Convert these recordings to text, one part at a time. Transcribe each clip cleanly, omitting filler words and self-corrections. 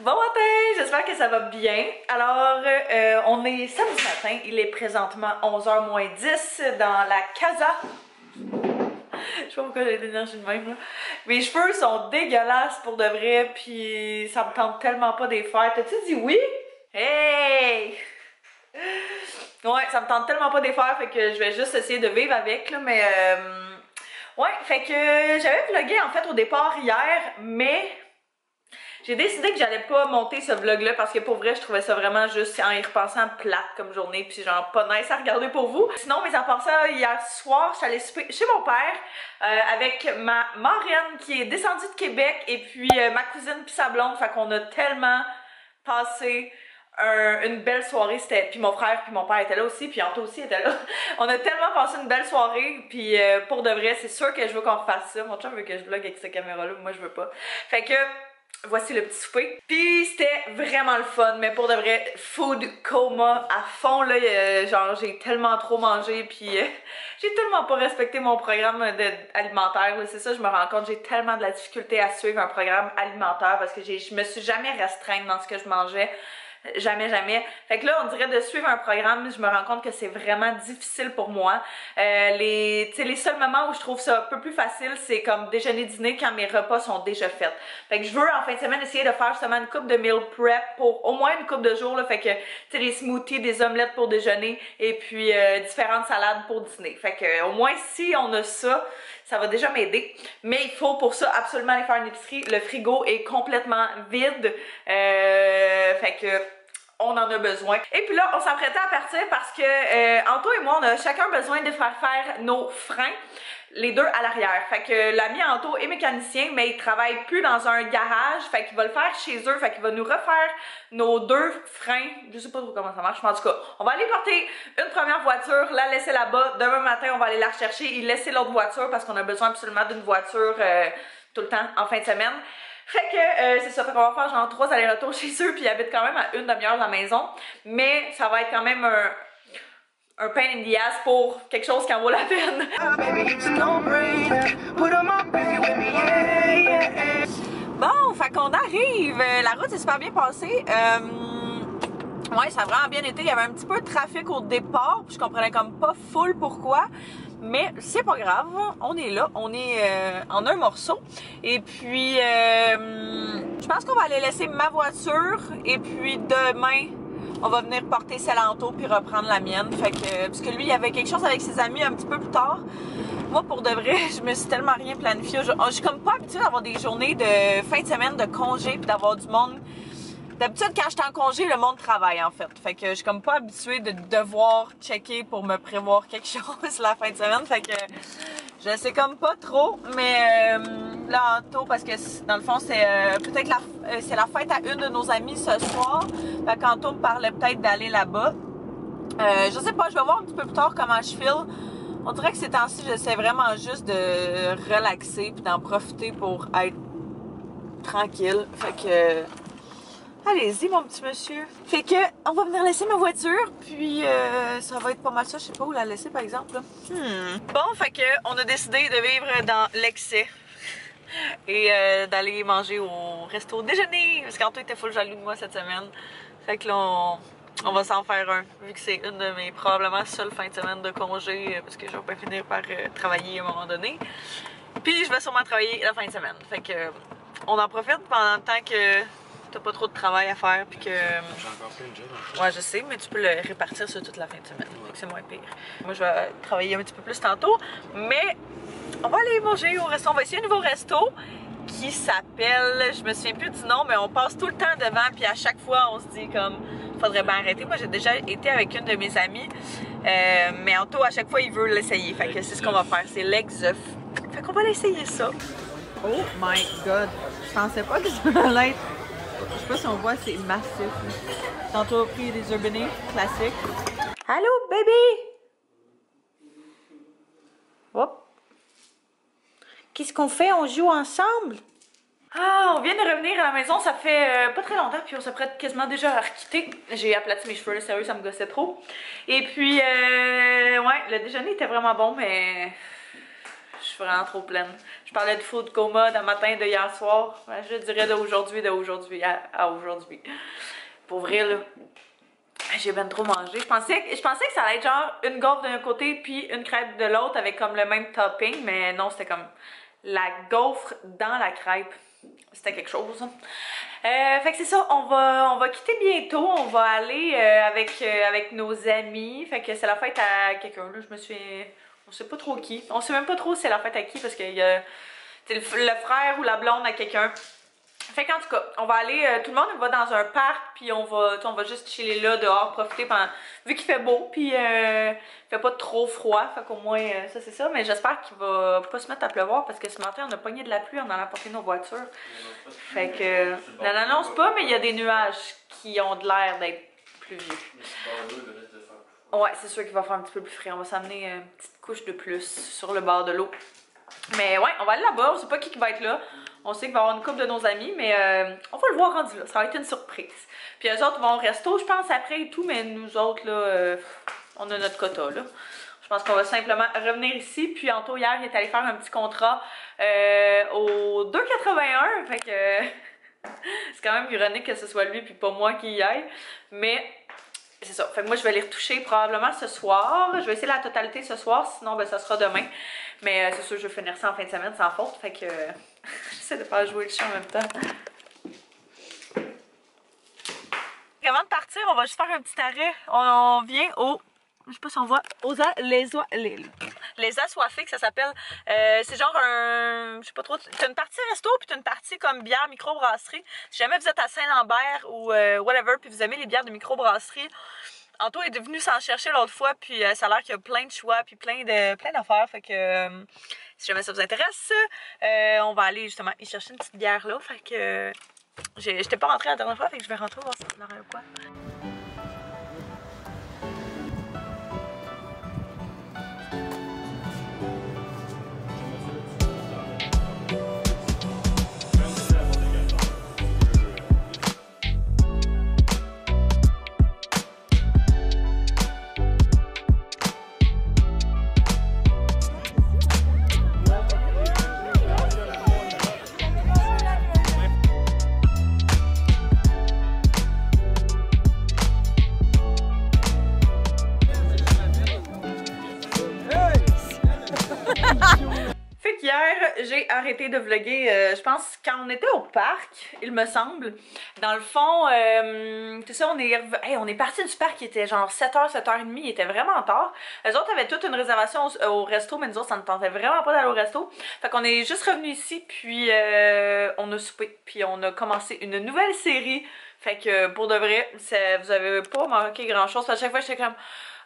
Bon matin, j'espère que ça va bien. Alors, on est samedi matin, il est présentement 11h moins 10 dans la casa. Je sais pas pourquoi j'ai l'énergie de même là. Mes cheveux sont dégueulasses pour de vrai, puis ça me tente tellement pas de les faire. T'as-tu dit oui? Hey! Ouais, ça me tente tellement pas de les faire, fait que je vais juste essayer de vivre avec là, mais ouais, fait que j'avais vlogué en fait au départ hier, mais j'ai décidé que j'allais pas monter ce vlog-là parce que pour vrai, je trouvais ça vraiment juste en y repensant plate comme journée, puis genre pas nice à regarder pour vous. Sinon, mais à part ça, hier soir, je suis allée souper chez mon père avec ma marraine qui est descendue de Québec et puis ma cousine puis sa blonde. Fait qu'on a tellement passé une belle soirée. C'était puis mon frère puis mon père étaient là aussi, puis Anto aussi était là. On a tellement passé une belle soirée, puis pour de vrai, c'est sûr que je veux qu'on refasse ça. Mon chum veut que je vlog avec cette caméra-là, moi je veux pas. Fait que voici le petit souper. Puis c'était vraiment le fun, mais pour de vrai, food coma à fond là, genre j'ai tellement trop mangé, puis j'ai tellement pas respecté mon programme alimentaire, c'est ça je me rends compte, j'ai tellement de la difficulté à suivre un programme alimentaire parce que je me suis jamais restreinte dans ce que je mangeais. Jamais, jamais. Fait que là, on dirait de suivre un programme, je me rends compte que c'est vraiment difficile pour moi. Les seuls moments où je trouve ça un peu plus facile, c'est comme déjeuner-dîner quand mes repas sont déjà faits. Fait que je veux en fin de semaine essayer de faire justement une coupe de meal prep pour au moins une coupe de jours. Là, fait que, tu sais, des smoothies, des omelettes pour déjeuner et puis différentes salades pour dîner. Fait que au moins si on a ça, ça va déjà m'aider. Mais il faut pour ça absolument aller faire une épicerie. Le frigo est complètement vide. Fait que on en a besoin. Et puis là, on s'apprêtait à partir parce que Anto et moi, on a chacun besoin de faire nos freins, les deux à l'arrière. Fait que l'ami Anto est mécanicien, mais il travaille plus dans un garage. Fait qu'il va le faire chez eux. Fait qu'il va nous refaire nos deux freins. Je sais pas trop comment ça marche, mais en tout cas, on va aller porter une première voiture, la laisser là-bas. Demain matin, on va aller la rechercher et laisser l'autre voiture parce qu'on a besoin absolument d'une voiture tout le temps en fin de semaine. Fait que c'est ça, fait qu'on va faire genre 3 allers-retours chez eux, puis ils habitent quand même à une demi-heure de la maison, mais ça va être quand même un pain in the ass pour quelque chose qui en vaut la peine. Bon, fait qu'on arrive, la route est super bien passée. Ouais, ça a vraiment bien été. Il y avait un petit peu de trafic au départ, puis je comprenais comme pas full pourquoi. Mais c'est pas grave, on est là, on est en un morceau. Et puis, je pense qu'on va aller laisser ma voiture. Et puis demain, on va venir porter celle Anto puis reprendre la mienne. Fait que, parce que lui, il y avait quelque chose avec ses amis un petit peu plus tard. Moi, pour de vrai, je me suis tellement rien planifié. Je suis comme pas habituée d'avoir des journées de fin de semaine de congé puis d'avoir du monde. D'habitude, quand je suis en congé, le monde travaille, en fait. Fait que je suis comme pas habituée de devoir checker pour me prévoir quelque chose la fin de semaine. Fait que je sais comme pas trop. Mais là, Anto, parce que dans le fond, c'est peut-être c'est la fête à une de nos amies ce soir. Fait qu'Anto me parlait peut-être d'aller là-bas. Je sais pas, je vais voir un petit peu plus tard comment je file. On dirait que ces temps-ci, j'essaie vraiment juste de relaxer puis d'en profiter pour être tranquille. Fait que... allez-y, mon petit monsieur. Fait que, on va venir laisser ma voiture, puis ça va être pas mal ça. Je sais pas où la laisser, par exemple. Bon, fait que, on a décidé de vivre dans l'excès et d'aller manger au resto déjeuner, parce qu'Anto était full jaloux de moi cette semaine. Fait que là, on va s'en faire un, vu que c'est une de mes probablement seules fins de semaine de congé, parce que je vais pas finir par travailler à un moment donné. Puis je vais sûrement travailler la fin de semaine. Fait que, on en profite pendant le temps que t'as pas trop de travail à faire puis que... J'ai encore plein de jobs. Ouais, je sais, mais tu peux le répartir sur toute la fin de semaine. Ouais. C'est moins pire. Moi, je vais travailler un petit peu plus tantôt, mais on va aller manger au resto. On va essayer un nouveau resto qui s'appelle... je me souviens plus du nom, mais on passe tout le temps devant puis à chaque fois, on se dit comme... faudrait bien arrêter. Moi, j'ai déjà été avec une de mes amies, mais Anto, à chaque fois, il veut l'essayer. Fait que c'est ce qu'on va faire. C'est l'ex-œuf. Fait qu'on va aller essayer ça. Oh my God! Je pensais pas que ça allait être... je sais pas si on voit, c'est massif. Tantôt, on a pris des Urbanés classiques. Allô, baby! Hop! Qu'est-ce qu'on fait? On joue ensemble? Ah, on vient de revenir à la maison, ça fait pas très longtemps, puis on s'apprête quasiment déjà à quitter. J'ai aplati mes cheveux, là, sérieux, ça me gossait trop. Et puis, ouais, le déjeuner était vraiment bon, mais je suis vraiment trop pleine. Je parlais de food coma d'un matin de hier soir. Je dirais d'aujourd'hui à aujourd'hui. Pour vrai, là, j'ai bien trop mangé. Je pensais que ça allait être genre une gaufre d'un côté puis une crêpe de l'autre avec comme le même topping, mais non, c'était comme la gaufre dans la crêpe. C'était quelque chose. Fait que c'est ça, on va quitter bientôt. On va aller avec nos amis. Fait que c'est la fête à quelqu'un. Là, on sait pas trop qui. On sait même pas trop c'est la fête à qui parce qu'il y a le frère ou la blonde à quelqu'un. Fait qu'en tout cas, on va aller, tout le monde va dans un parc, puis on va juste chiller là, dehors, profiter vu qu'il fait beau, puis il fait pas trop froid, fait qu'au moins, ça c'est ça, mais j'espère qu'il va pas se mettre à pleuvoir, parce que ce matin, on a pogné de la pluie en allant porter nos voitures. Fait que, on l'annonce pas, mais il y a des nuages qui ont de l'air d'être pluvieux. Ouais, c'est sûr qu'il va faire un petit peu plus frais, on va s'amener une petite couche de plus sur le bord de l'eau. Mais ouais, on va aller là-bas, on sait pas qui va être là. On sait qu'il va y avoir une couple de nos amis, mais on va le voir rendu là. Ça va être une surprise. Puis eux autres vont au resto, je pense, après et tout, mais nous autres, là, on a notre quota, là. Je pense qu'on va simplement revenir ici. Puis Anto, hier, il est allé faire un petit contrat au 2,81. Fait que c'est quand même ironique que ce soit lui puis pas moi qui y aille. Mais c'est ça. Fait que moi, je vais les retoucher probablement ce soir. Je vais essayer la totalité ce soir, sinon, ben, ça sera demain. Mais c'est sûr, je vais finir ça en fin de semaine sans faute. Fait que j'essaie de faire jouer le chien en même temps. Avant de partir, on va juste faire un petit arrêt. On vient au... Je sais pas si on voit. Les assoiffés que ça s'appelle. C'est genre un... Je sais pas trop. T'as une partie resto puis t'as une partie comme bière microbrasserie. Si jamais vous êtes à Saint-Lambert ou whatever puis vous aimez les bières de microbrasserie, Anto est venu s'en chercher l'autre fois, puis ça a l'air qu'il y a plein de choix, puis plein d'affaires. Fait que si jamais ça vous intéresse, on va aller justement y chercher une petite bière là. Fait que j'étais pas rentrée la dernière fois, fait que je vais rentrer voir si on aurait quoi. Fait qu'hier, j'ai arrêté de vlogger, je pense, quand on était au parc, il me semble. Dans le fond, c'est ça, on est parti du parc, il était genre 7h, 7h30, il était vraiment tard. Les autres avaient toute une réservation au resto, mais nous autres, ça ne tentait vraiment pas d'aller au resto. Fait qu'on est juste revenu ici, puis on a soupé, puis on a commencé une nouvelle série. Fait que pour de vrai, vous avez pas manqué grand chose. À chaque fois, j'étais comme,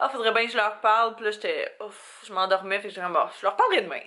ah, faudrait bien que je leur parle. Puis là, je m'endormais. Fait que j'étais comme, bon, je leur parlerai demain.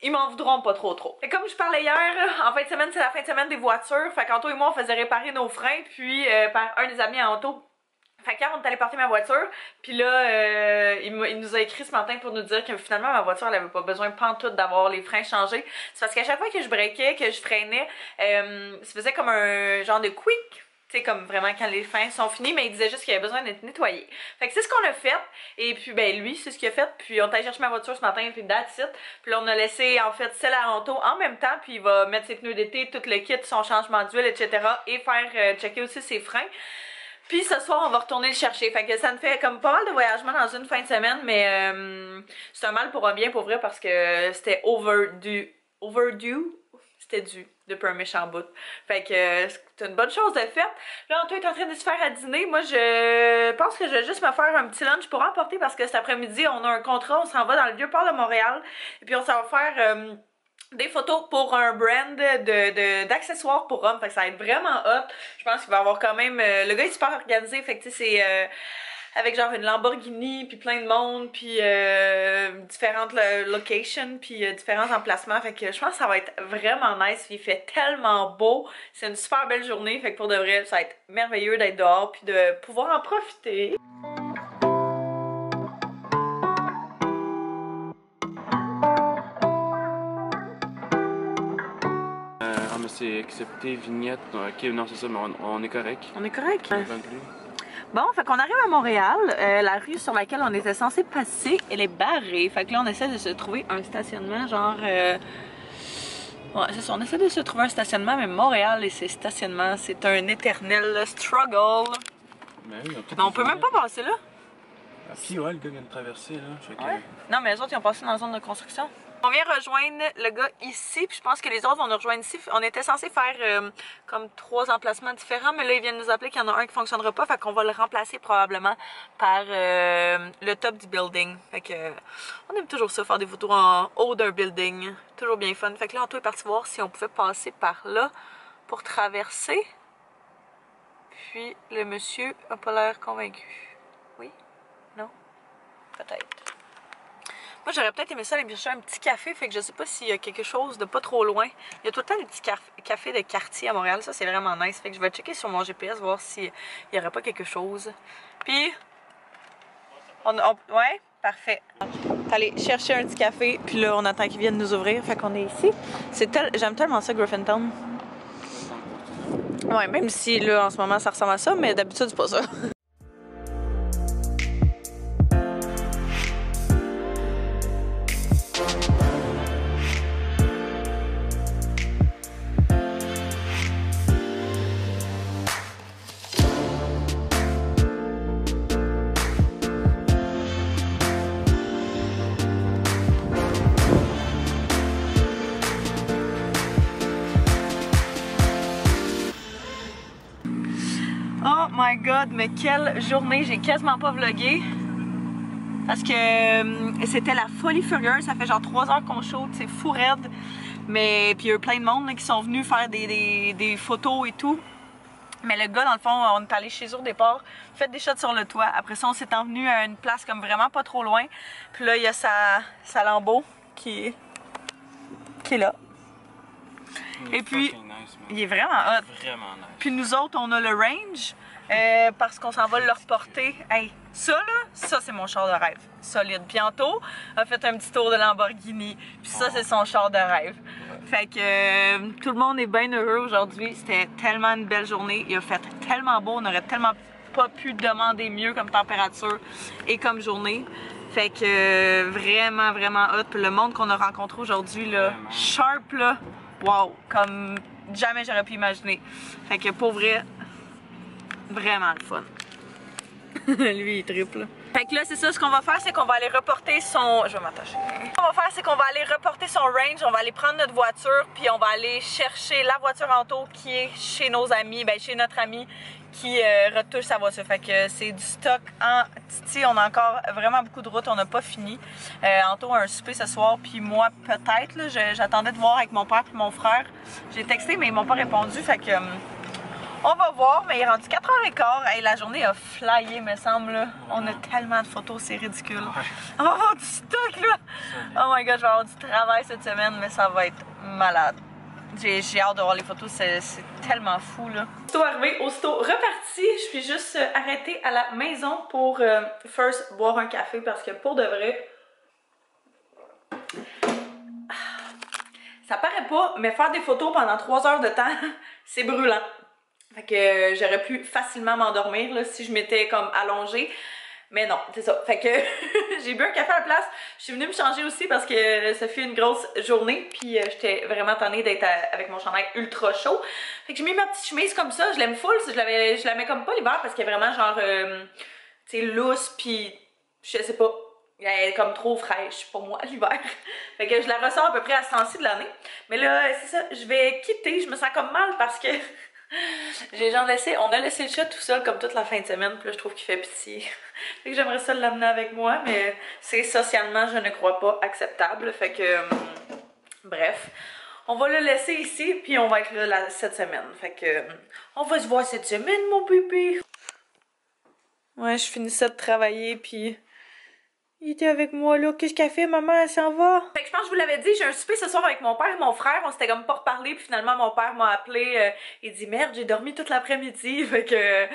Ils m'en voudront pas trop. Et comme je parlais hier, en fin de semaine, c'est la fin de semaine des voitures. Fait qu'Anto et moi, on faisait réparer nos freins. Puis par un des amis à Anto. Fait qu'hier, on est allé porter ma voiture. Puis là, il nous a écrit ce matin pour nous dire que finalement, ma voiture, elle avait pas besoin pantoute d'avoir les freins changés. C'est parce qu'à chaque fois que je breakais, que je freinais, ça faisait comme un genre de quick. Tu sais, comme vraiment quand les freins sont finis, mais il disait juste qu'il avait besoin d'être nettoyé. Fait que c'est ce qu'on a fait. Et puis, ben, lui, c'est ce qu'il a fait. Puis, on est allé chercher ma voiture ce matin, puis that's it. Puis là, on a laissé, en fait, celle à Anto en même temps. Puis, il va mettre ses pneus d'été, tout le kit, son changement d'huile, etc. Et faire checker aussi ses freins. Puis, ce soir, on va retourner le chercher. Fait que ça me fait comme pas mal de voyagements dans une fin de semaine. Mais c'est un mal pour un bien, pour vrai, parce que c'était overdue. C'était dû depuis un méchant bout. Fait que c'est une bonne chose de fait. Là, Anto est en train de se faire à dîner. Moi, je pense que je vais juste me faire un petit lunch pour emporter parce que cet après-midi, on a un contrat. On s'en va dans le Vieux-Port de Montréal. Et puis, on s'en va faire des photos pour un brand d'accessoires pour hommes. Fait que ça va être vraiment hot. Je pense qu'il va y avoir quand même... le gars est super organisé. Fait que tu sais, c'est... avec genre une Lamborghini, puis plein de monde, puis différentes locations, puis différents emplacements. Fait que je pense que ça va être vraiment nice. Il fait tellement beau. C'est une super belle journée. Fait que pour de vrai, ça va être merveilleux d'être dehors, puis de pouvoir en profiter. Ah, mais c'est accepté, vignette. Ok, non, c'est ça, mais on est correct. On est correct? Ouais. Bon, fait qu'on arrive à Montréal. La rue sur laquelle on était censé passer, elle est barrée. Fait que là, on essaie de se trouver un stationnement, genre... Ouais, c'est ça, on essaie de se trouver un stationnement, mais Montréal et ses stationnements, c'est un éternel struggle. Mais oui, Mais on peut même pas passer là. À pied, ouais, le gars vient de traverser, là. Fait que... Ouais. Non, mais les autres, ils ont passé dans la zone de construction. On vient rejoindre le gars ici, puis je pense que les autres vont nous rejoindre ici. On était censé faire comme 3 emplacements différents, mais là, ils viennent nous appeler qu'il y en a un qui fonctionnera pas, fait qu'on va le remplacer probablement par le top du building. Fait que on aime toujours ça, faire des photos en haut d'un building. Toujours bien fun. Fait que là, Anto est parti voir si on pouvait passer par là pour traverser. Puis le monsieur a pas l'air convaincu. Oui? Non? Peut-être. Moi, j'aurais peut-être aimé ça aller me chercher un petit café, fait que je sais pas s'il y a quelque chose de pas trop loin. Il y a tout le temps des petits cafés de quartier à Montréal, ça c'est vraiment nice. Fait que je vais checker sur mon GPS, voir s'il y aurait pas quelque chose. Puis, ouais, parfait. Allez, chercher un petit café, puis là, on attend qu'ils viennent nous ouvrir, fait qu'on est ici. J'aime tellement ça, Griffintown. Ouais, même si là, en ce moment, ça ressemble à ça, mais d'habitude, c'est pas ça. Oh my god, mais quelle journée! J'ai quasiment pas vlogué. Parce que c'était la folie furieuse. Ça fait genre 3 heures qu'on shoot, c'est fou raide. Mais puis il y a eu plein de monde là, qui sont venus faire des photos et tout. Mais le gars, dans le fond, on est allé chez eux au départ, fait des shots sur le toit. Après ça, on s'est envenu à une place comme vraiment pas trop loin. Puis là, il y a sa Lambo qui est là. Et puis, il est vraiment hot. Vraiment nice. Puis nous autres, on a le range parce qu'on s'en va le reporter. Hey, ça là, ça c'est mon char de rêve. Solide. Puis Anto a fait un petit tour de Lamborghini. Puis ça, c'est son char de rêve. Fait que tout le monde est bien heureux aujourd'hui. C'était tellement une belle journée. Il a fait tellement beau. On aurait tellement pas pu demander mieux comme température et comme journée. Fait que vraiment, vraiment hot. Puis le monde qu'on a rencontré aujourd'hui, là, sharp là. Wow, comme jamais j'aurais pu imaginer. Fait que pour vrai, vraiment le fun. Lui, il triple. Fait que là, c'est ça, ce qu'on va faire, c'est qu'on va aller reporter son... Je vais m'attacher. Ce qu'on va faire, c'est qu'on va aller reporter son range, on va aller prendre notre voiture, puis on va aller chercher la voiture Anto qui est chez nos amis, ben chez notre ami qui retouche sa voiture. Fait que c'est du stock en Titi. On a encore vraiment beaucoup de route, on n'a pas fini. Anto a un souper ce soir, puis moi peut-être, j'attendais de voir avec mon père et mon frère. J'ai texté, mais ils m'ont pas répondu, fait que... on va voir, mais il est rendu 4h15. Hey, la journée a flyé, me semble. Là. On a tellement de photos, c'est ridicule. Ouais. On va avoir du stock, là. Oh my god, je vais avoir du travail cette semaine, mais ça va être malade. J'ai hâte de voir les photos, c'est tellement fou, là. Aussitôt arrivé, aussitôt reparti. Je suis juste arrêtée à la maison pour first boire un café parce que pour de vrai... Ça paraît pas, mais faire des photos pendant 3 heures de temps, c'est brûlant. Fait que j'aurais pu facilement m'endormir là, si je m'étais comme allongée. Mais non, c'est ça. Fait que j'ai bu un café à la place. Je suis venue me changer aussi parce que ça fait une grosse journée. Puis j'étais vraiment tannée d'être avec mon chandail ultra chaud. Fait que j'ai mis ma petite chemise comme ça. Je l'aime full. Je la mets comme pas l'hiver parce qu'elle est vraiment genre, tu sais, loose. Puis je sais pas. Elle est comme trop fraîche pour moi l'hiver. Fait que je la ressors à peu près à ce temps-ci de l'année. Mais là, c'est ça. Je vais quitter. Je me sens comme mal parce que... on a laissé le chat tout seul comme toute la fin de semaine, puis là je trouve qu'il fait pitié. Fait que j'aimerais ça l'amener avec moi, mais c'est socialement, je ne crois pas, acceptable. Fait que, bref, on va le laisser ici, puis on va être là cette semaine. Fait que, on va se voir cette semaine, mon bébé. Ouais, je finissais de travailler, puis... il était avec moi là, qu'est-ce qu'elle fait, maman, elle s'en va? Fait que je pense que je vous l'avais dit, j'ai un souper ce soir avec mon père et mon frère, on s'était comme pas reparlé, puis finalement mon père m'a appelé, il dit merde, j'ai dormi toute l'après-midi, fait que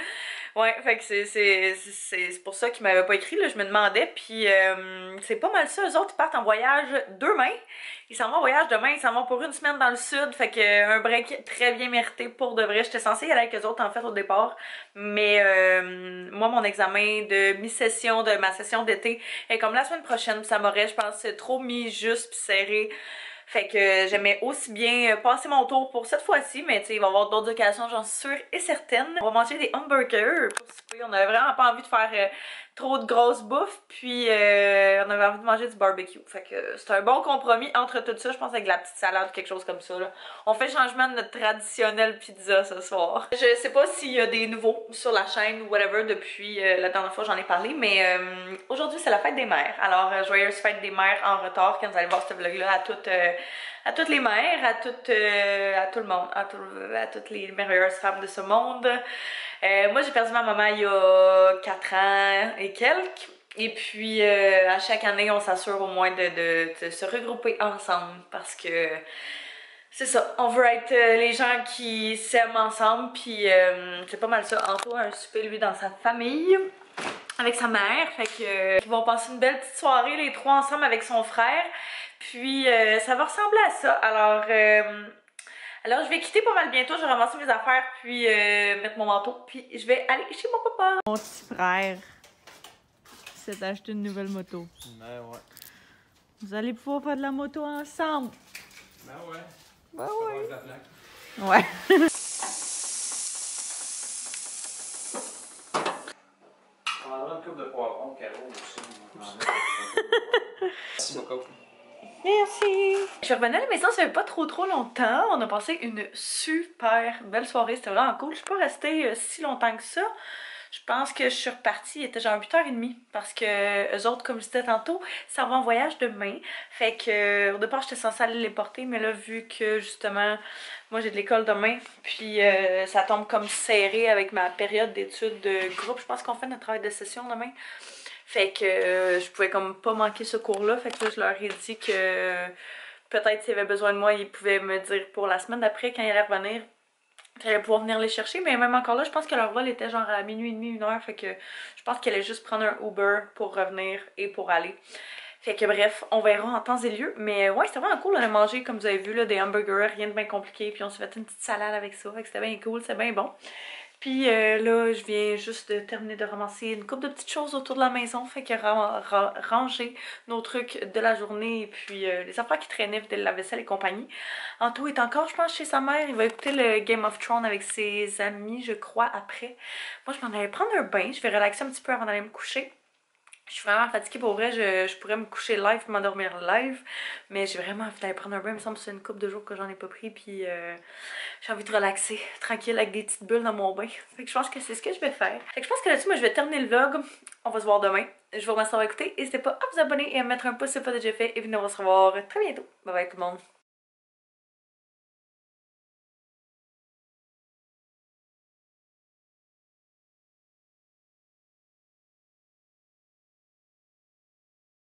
Ouais, fait que c'est pour ça qu'ils m'avaient pas écrit, là, je me demandais, puis c'est pas mal ça, eux autres, ils partent en voyage demain, ils s'en vont en voyage demain, ils s'en vont pour une semaine dans le sud, fait que un break très bien mérité pour de vrai, j'étais censée y aller avec eux autres en fait au départ, mais moi mon examen de mi-session de ma session d'été est comme la semaine prochaine, ça m'aurait, je pense, trop mis juste pis serré. Fait que j'aimais aussi bien passer mon tour pour cette fois-ci, mais tu sais, il va y avoir d'autres occasions, j'en suis sûre et certaine. On va manger des hamburgers pour souper. On avait vraiment pas envie de faire trop de grosse bouffe, puis on avait envie de manger du barbecue. Fait que c'est un bon compromis entre tout ça, je pense, avec de la petite salade ou quelque chose comme ça, là. On fait changement de notre traditionnelle pizza ce soir. Je sais pas s'il y a des nouveaux sur la chaîne ou whatever depuis la dernière fois j'en ai parlé, mais aujourd'hui c'est la fête des mères. Alors joyeuse fête des mères en retard quand vous allez voir ce vlog-là à toutes les mères, à tout le monde, à toutes les merveilleuses femmes de ce monde. Moi j'ai perdu ma maman il y a 4 ans et quelques. Et puis à chaque année on s'assure au moins de se regrouper ensemble parce que c'est ça, on veut être les gens qui s'aiment ensemble, puis c'est pas mal ça. Anto a un souper lui dans sa famille avec sa mère, fait que ils vont passer une belle petite soirée les trois ensemble avec son frère. Puis ça va ressembler à ça. Alors je vais quitter pas mal bientôt, je vais ramasser mes affaires puis mettre mon manteau, puis je vais aller chez mon papa. Mon petit frère s'est acheté une nouvelle moto. Ben ouais. Vous allez pouvoir faire de la moto ensemble. Ben ouais. Ben Ça ouais. mange la plaque. Ouais. On prendra une coupe de poivron, Caro aussi. Merci beaucoup. Merci! Je suis revenue à la maison, ça fait pas trop longtemps. On a passé une super belle soirée, c'était vraiment cool. Je suis pas restée si longtemps que ça. Je pense que je suis repartie, il était genre 8h30 parce que eux autres, comme je disais tantôt, ça va en voyage demain. Fait que au départ, j'étais censée aller les porter, mais là, vu que justement, moi j'ai de l'école demain, puis ça tombe comme serré avec ma période d'études de groupe. Je pense qu'on fait notre travail de session demain. Fait que je pouvais comme pas manquer ce cours-là. Fait que là, je leur ai dit que peut-être s'ils avaient besoin de moi, ils pouvaient me dire pour la semaine d'après, quand ils allaient revenir, qu'elle allait pouvoir venir les chercher. Mais même encore là, je pense que leur vol était genre à minuit et demi, 1h. Fait que je pense qu'elle allait juste prendre un Uber pour revenir et pour aller. Fait que bref, on verra en temps et lieu. Mais ouais, c'était vraiment cool. On a mangé, comme vous avez vu, là, des hamburgers, rien de bien compliqué. Puis on s'est fait une petite salade avec ça. Fait que c'était bien cool, c'était bien bon. Puis là, je viens juste de terminer de ramasser une couple de petites choses autour de la maison. Fait que ranger nos trucs de la journée et puis les affaires qui traînaient, de la vaisselle et compagnie. Anto est encore, je pense, chez sa mère. Il va écouter le Game of Thrones avec ses amis, je crois, après. Moi, je m'en allais prendre un bain. Je vais relaxer un petit peu avant d'aller me coucher. Je suis vraiment fatiguée pour vrai, je pourrais me coucher live et m'endormir live, mais j'ai vraiment envie d'aller prendre un bain, il me semble que c'est une couple de jours que j'en ai pas pris, puis j'ai envie de relaxer, tranquille, avec des petites bulles dans mon bain. Fait que je pense que c'est ce que je vais faire. Fait que je pense que là-dessus, moi je vais terminer le vlog, on va se voir demain. Je vous remercie d'avoir écouté, n'hésitez pas à vous abonner et à mettre un pouce si ce n'est pas déjà fait, et venez, on va se revoir très bientôt. Bye bye tout le monde.